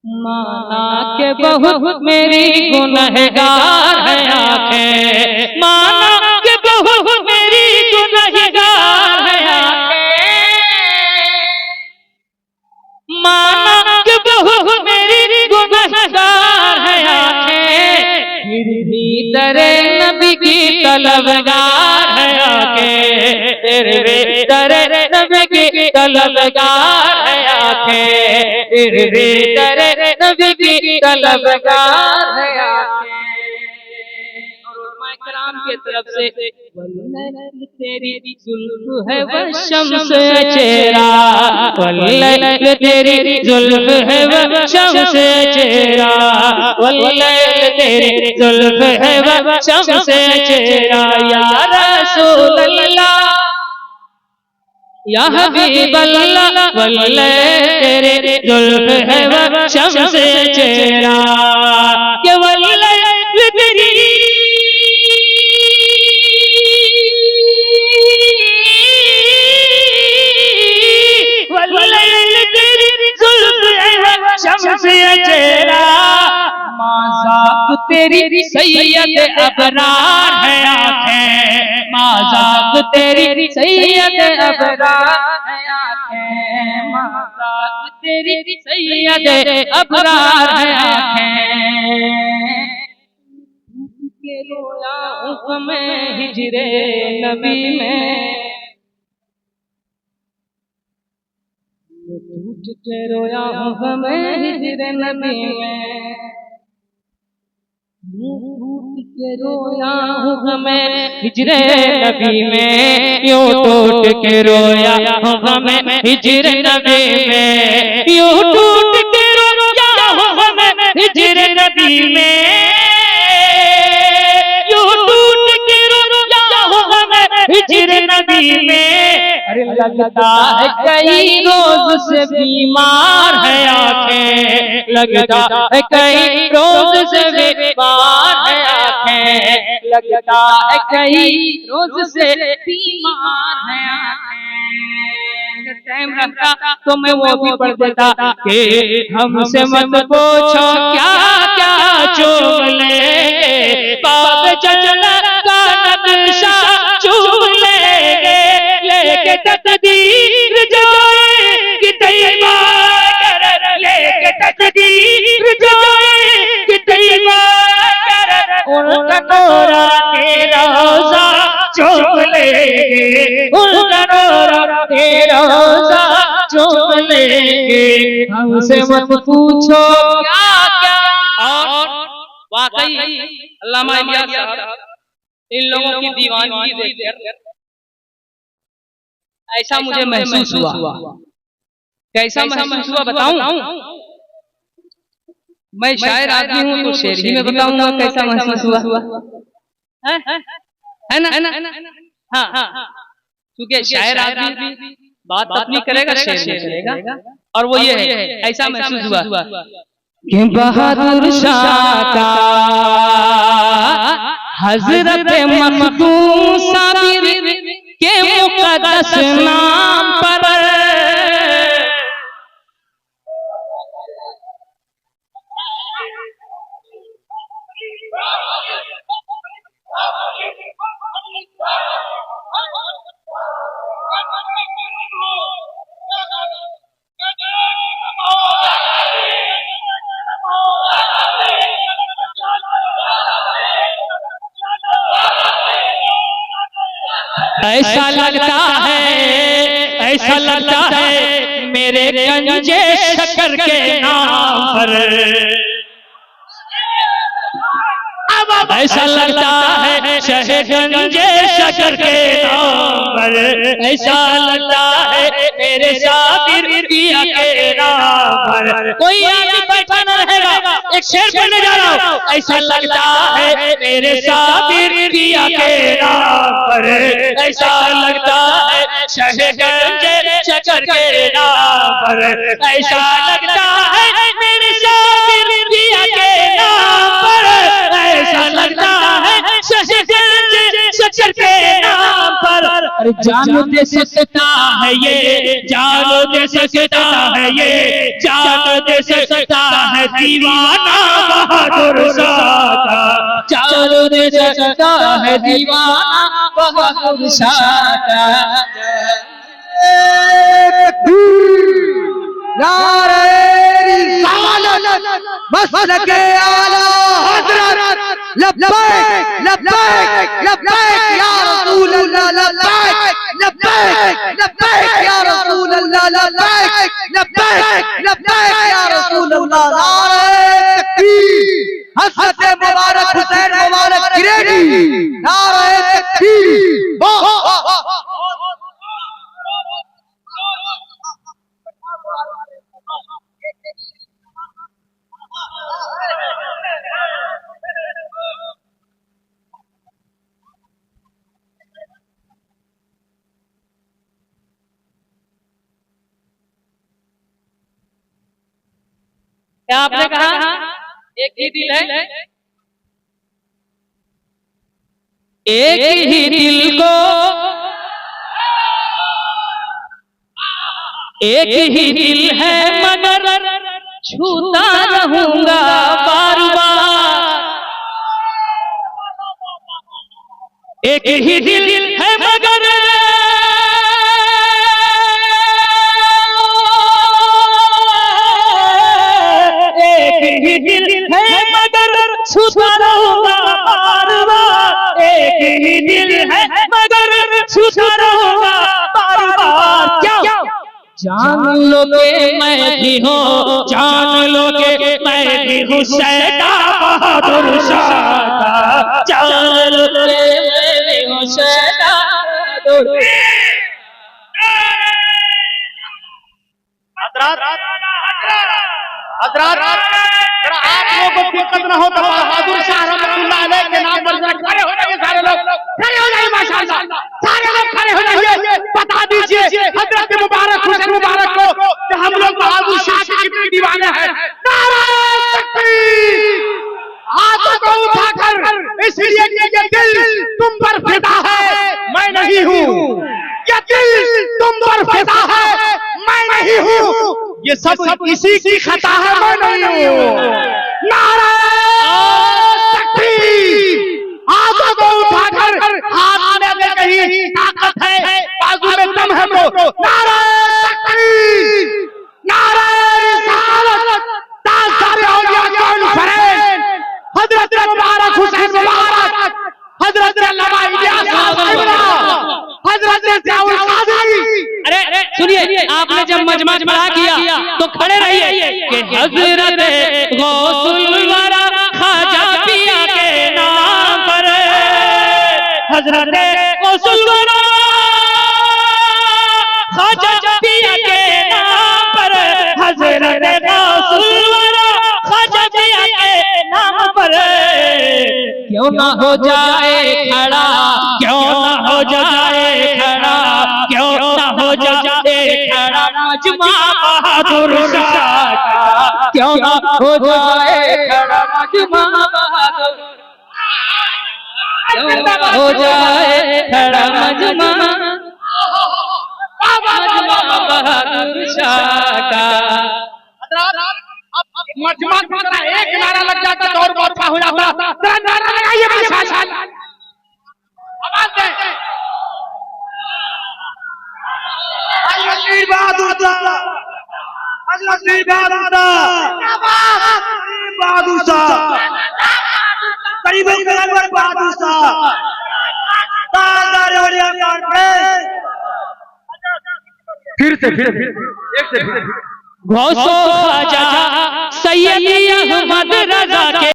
माना के बहुत मेरी गुनहगार है आंखें, माना के बहुत मेरी गुनहगार है आंखें, माना के बहुत मेरी गुनहगार है आंखें, फिर भी दरे नबी की तलबगार है आंखें, फिर भी दरे नबी की तलबगार है आंखें, फिर भी दरे नबी की तलबगार है आंखें। और उलमाए किराम की तरफ से वल्लैल तेरी जुल्फ है वह शम्स चेहरा, वल्लैल तेरी जुल्फ है वह शम्स चेहरा, वल्लैल तेरी जुल्फ है वह शम्स चेहरा, या रसूल अल्लाह या हबीब अल्लाह, वल्लैल तेरी जुल्फ है वह शम्स चेहरा, ये वल्लैल तेरी चेहरा, माज़ाक तेरी सैयद अबरार है आंखें, माज़ाक तेरी सैयद अबरार है आंखें, माज़ाक तेरी सैयद अबरार है आंखें। के रोया हूँ मैं हिजरे नबी में, टूट के रोया हूँ मैं हिजरे नबी में, टूट के रोया हूँ मैं हिजरे नबी में, यूं टूट के रोया हूँ मैं हिजरे नबी में, यूं टूट के रोया हूँ मैं हिजरे नबी में, यूं टूट के रोया हूँ मैं हिजरे नबी में। अरे लगता है कई रोज से बीमार है आंखें, लगता है कई रोज से बीमार है आंखें, लगता है कई रोज से बीमार है आंखें। टाइम रखता तो मैं वो भी पढ़ देता कि हमसे मत पूछो क्या क्या चूम लेंगे, बाब चलना का नक्शा चूम लेंगे, लेके तकदीर जाएगी तैयबा कर, लेके तकदीर जाएगी तैयबा कर, उनका नूरा तेरा रोज़ा चूम लेंगे, उनका नूरा तेरा रोज़ा चूम लेंगे, हमसे मत पूछो क्या क्या। और वाकई अल्लामा इलियास साहब इन लोगों की दीवानगी देखकर ऐसा मुझे महसूस हुआ। कैसा महसूस हुआ बताऊं? मैं शायर आदमी हूं तो शेर ही में बताऊंगा कैसा महसूस हुआ, है ना? हाँ, क्योंकि शायर आदमी बात अपनी करेगा, शेर में करेगा। और वो ये है, ऐसा महसूस हुआ कि बहादुर शाह का हजरत मखदूम साबिर के मुक़द्दस नाम पर ऐसा लगता है मेरे गंजे शक्कर के नाम पर, ऐसा लगता है शहगंजे शक्कर के नाम पर, ऐसा लगता है मेरे साबिर पिया के नाम पर। कोई आदमी बैठा न रहेगा, एक शेर पढ़ने जा रहा हूँ। ऐसा लगता है मेरे साबिर पिया के नाम पर, ऐसा लगता है शहगंजे शक्कर के नाम पर, ऐसा लगता है मेरे साबिर पिया के नाम पर, ऐसा लगता है शहगंजे शक्कर के नाम पर, अरे जान दे सकता है ये, जान दे सकता है ये, जान दे सकता है दीवाना बहादुर शाह का, जान दे सकता है दीवाना बहादुर शाह का। मसलके आला हज़रत लब्बैक लब्बैक लब्बैक या रसूल अल्लाह, लब्बैक लब्बैक लब्बैक या रसूल अल्लाह, लब्बैक लब्बैक लब्बैक या रसूल अल्लाह। नारे तकबीर, हज़रत मुबारक हुसैन मुबारक गिरेगी, नारे तकबीर। क्या आपने कहा? एक ही दिल है, एक ही दिल को एक ही दिल है मगर छूता रहूंगा बार बार। एक ही दिल है मगर एक ही दिल है मगर छूता रहूंगा बार बार। एक ही दिल है मगर छूता रहूंगा बार बार। क्या जान लो के मैं भी हूँ, जान लो के मैं भी हूँ शैदा बहादुर शाह का, जान लो के मैं भी हूँ शैदा बहादुर। हज़रत आप लोगों को दिक्कत न हो तो बहादुर शाह रहमतुल्लाह अलैह के नाम पर खड़े हो जाइए, सारे लोग खड़े हो जाइए, माशाअल्लाह सारे लोग खड़े हो जाइए। बता दीजिए हज़रत मुबारक हुसैन मुबारक को कि हम लोग बहादुर शाह के कितने दीवाने हैं। नारे तकबीर, हाथों को उठाकर इसलिए कि ये दिल तुम पर फिदा है, मैं नहीं हूँ। ये दिल तुम पर फिदा है, मैं नहीं हूँ। ये सब इसी की खता है, मैं नहीं हूँ। नारे तकबीर, हाथों को उठाकर हाथ में अगर कहीं ताकत है, बाजू में दम है तो नारे तकबीर, नारे रिसालत, ताज़दार औलिया कॉन्फ्रेंस, हज़रत मुबारक हुसैन मुबारक, हज़रत अल्लामा इलियास हज़रत ज़ियाउल क़ादरी। अरे सुनिए, आपने जब मजमा पढ़ा किया तो खड़े रहिए कि हज़रत गौसुल वरा ख्वाजा पिया के नाम पर, हज़रत गौसुल वरा ख्वाजा पिया के नाम पर, हज़रत गौसुल वरा ख्वाजा पिया के नाम पर। क्यों ना हो जाए खड़ा, क्यों ना हो जाए खड़ा, क्यों ना हो जाए खड़ा मजमा बहादुर शाह का, क्यों ना हो जाए खड़ा मजमा बहादुर, क्यों ना हो जाए खड़ा मजमा बहादुर शाह का। मजमा का एक नारा लग जाता तो और बहुत हो जाता। नारा लगाइए माशाअल्लाह, आवाज दें। हज़रत बहादुर शाह, हज़रत बहादुर शाह, करीबों के लगभग बहादुर शाह, ताज़दार औलिया कॉन्फ्रेंस। फिर से एक से गौसो ख्वाजा सैयद अहमद रज़ा के